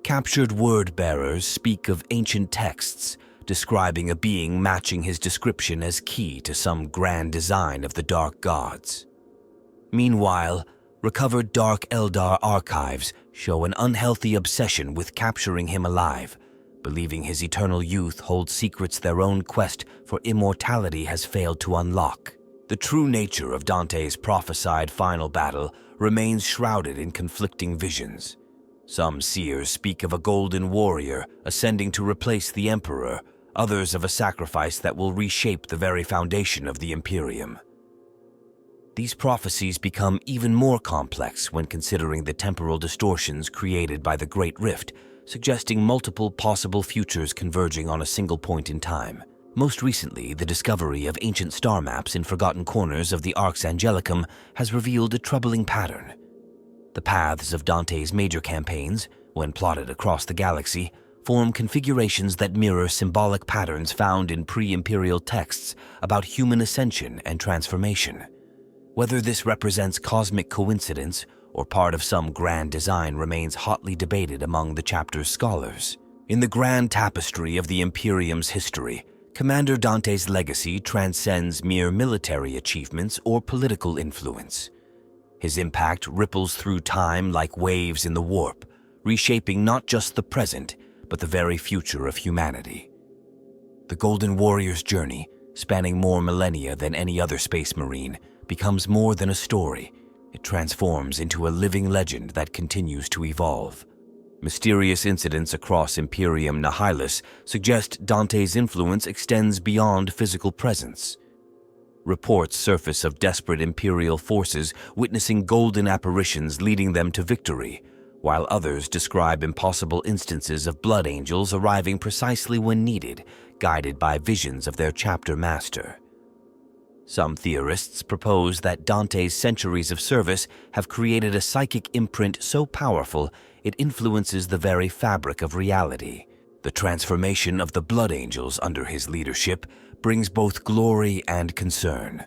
Captured word-bearers speak of ancient texts, describing a being matching his description as key to some grand design of the Dark Gods. Meanwhile, recovered Dark Eldar archives show an unhealthy obsession with capturing him alive, believing his eternal youth holds secrets their own quest for immortality has failed to unlock. The true nature of Dante's prophesied final battle remains shrouded in conflicting visions. Some seers speak of a golden warrior ascending to replace the emperor, others of a sacrifice that will reshape the very foundation of the Imperium. These prophecies become even more complex when considering the temporal distortions created by the Great Rift, suggesting multiple possible futures converging on a single point in time. Most recently, the discovery of ancient star maps in forgotten corners of the Arx Angelicum has revealed a troubling pattern. The paths of Dante's major campaigns, when plotted across the galaxy, form configurations that mirror symbolic patterns found in pre-imperial texts about human ascension and transformation. Whether this represents cosmic coincidence or part of some grand design remains hotly debated among the chapter's scholars. In the grand tapestry of the Imperium's history, Commander Dante's legacy transcends mere military achievements or political influence. His impact ripples through time like waves in the warp, reshaping not just the present, but the very future of humanity. The Golden Warrior's journey, spanning more millennia than any other space marine, becomes more than a story. It transforms into a living legend that continues to evolve. Mysterious incidents across Imperium Nihilus suggest Dante's influence extends beyond physical presence. Reports surface of desperate Imperial forces witnessing golden apparitions leading them to victory, while others describe impossible instances of blood angels arriving precisely when needed, guided by visions of their chapter master. Some theorists propose that Dante's centuries of service have created a psychic imprint so powerful it influences the very fabric of reality. The transformation of the blood angels under his leadership brings both glory and concern.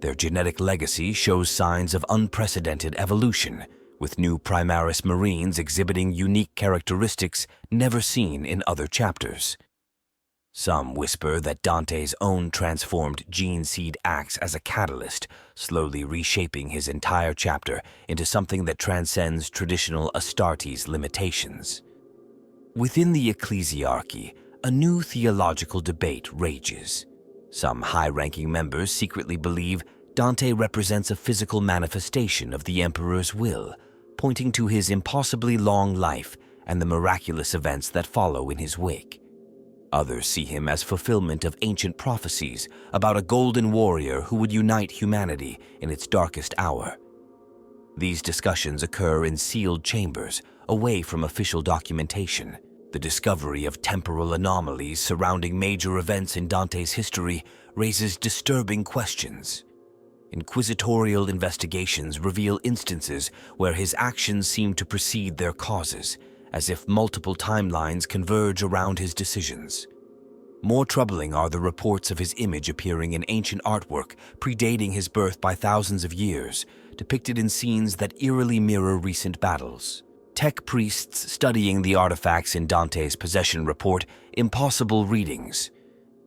Their genetic legacy shows signs of unprecedented evolution, with new Primaris Marines exhibiting unique characteristics never seen in other chapters. Some whisper that Dante's own transformed gene seed acts as a catalyst, slowly reshaping his entire chapter into something that transcends traditional Astartes limitations. Within the ecclesiarchy, a new theological debate rages. Some high-ranking members secretly believe Dante represents a physical manifestation of the Emperor's will, pointing to his impossibly long life and the miraculous events that follow in his wake. Others see him as fulfillment of ancient prophecies about a golden warrior who would unite humanity in its darkest hour. These discussions occur in sealed chambers, away from official documentation. The discovery of temporal anomalies surrounding major events in Dante's history raises disturbing questions. Inquisitorial investigations reveal instances where his actions seem to precede their causes, as if multiple timelines converge around his decisions. More troubling are the reports of his image appearing in ancient artwork predating his birth by thousands of years, depicted in scenes that eerily mirror recent battles. Tech priests studying the artifacts in Dante's possession report impossible readings.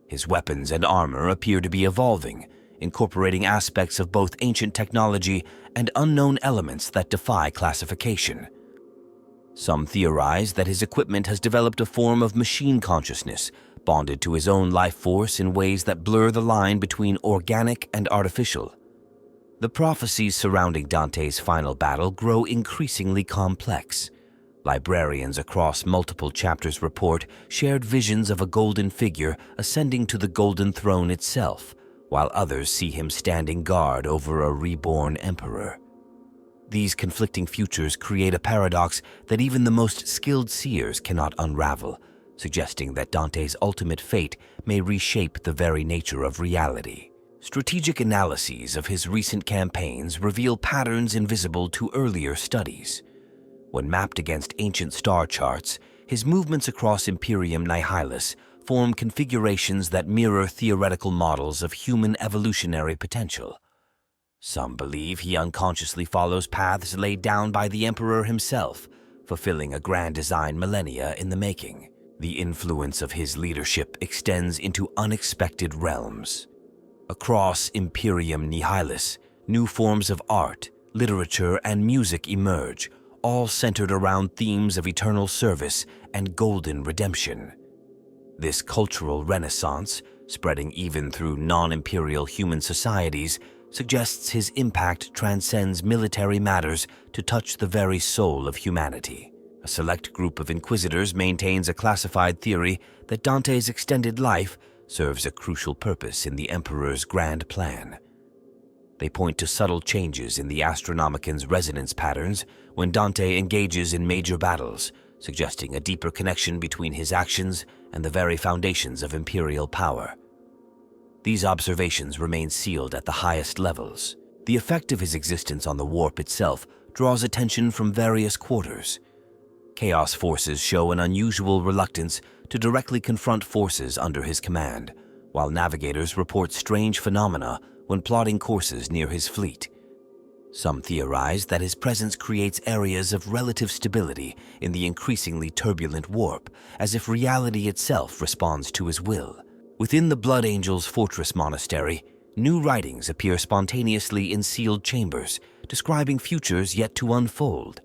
His weapons and armor appear to be evolving, incorporating aspects of both ancient technology and unknown elements that defy classification. Some theorize that his equipment has developed a form of machine consciousness, bonded to his own life force in ways that blur the line between organic and artificial. The prophecies surrounding Dante's final battle grow increasingly complex. Librarians across multiple chapters report shared visions of a golden figure ascending to the golden throne itself, while others see him standing guard over a reborn emperor. These conflicting futures create a paradox that even the most skilled seers cannot unravel, suggesting that Dante's ultimate fate may reshape the very nature of reality. Strategic analyses of his recent campaigns reveal patterns invisible to earlier studies. When mapped against ancient star charts, his movements across Imperium Nihilus form configurations that mirror theoretical models of human evolutionary potential. Some believe he unconsciously follows paths laid down by the Emperor himself, fulfilling a grand design millennia in the making. The influence of his leadership extends into unexpected realms. Across Imperium Nihilus, new forms of art, literature, and music emerge, all centered around themes of eternal service and golden redemption. This cultural renaissance, spreading even through non-imperial human societies, suggests his impact transcends military matters to touch the very soul of humanity. A select group of inquisitors maintains a classified theory that Dante's extended life serves a crucial purpose in the Emperor's grand plan. They point to subtle changes in the Astronomican's resonance patterns when Dante engages in major battles, suggesting a deeper connection between his actions and the very foundations of imperial power. These observations remain sealed at the highest levels. The effect of his existence on the warp itself draws attention from various quarters. Chaos forces show an unusual reluctance to directly confront forces under his command, while navigators report strange phenomena when plotting courses near his fleet. Some theorize that his presence creates areas of relative stability in the increasingly turbulent warp, as if reality itself responds to his will. Within the Blood Angels' fortress monastery, new writings appear spontaneously in sealed chambers, describing futures yet to unfold.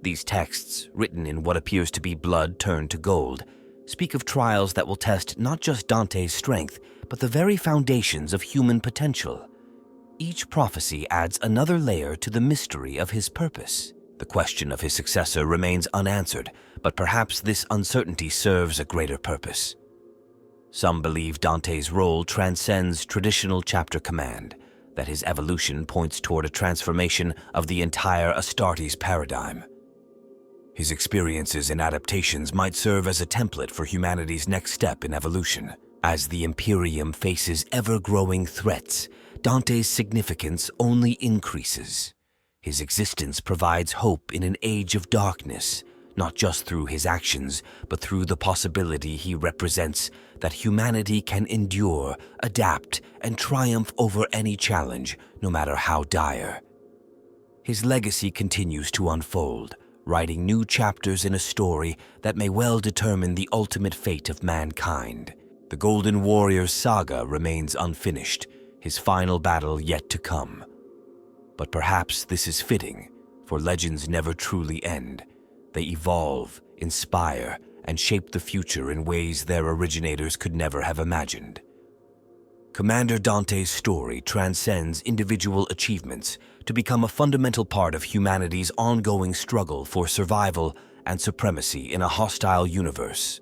These texts, written in what appears to be blood turned to gold, speak of trials that will test not just Dante's strength, but the very foundations of human potential. Each prophecy adds another layer to the mystery of his purpose. The question of his successor remains unanswered, but perhaps this uncertainty serves a greater purpose. Some believe Dante's role transcends traditional chapter command, that his evolution points toward a transformation of the entire Astartes paradigm. His experiences and adaptations might serve as a template for humanity's next step in evolution. As the Imperium faces ever-growing threats, Dante's significance only increases. His existence provides hope in an age of darkness, not just through his actions, but through the possibility he represents that humanity can endure, adapt, and triumph over any challenge, no matter how dire. His legacy continues to unfold, writing new chapters in a story that may well determine the ultimate fate of mankind. The Golden Warrior's saga remains unfinished, his final battle yet to come. But perhaps this is fitting, for legends never truly end. They evolve, inspire, and shape the future in ways their originators could never have imagined. Commander Dante's story transcends individual achievements to become a fundamental part of humanity's ongoing struggle for survival and supremacy in a hostile universe.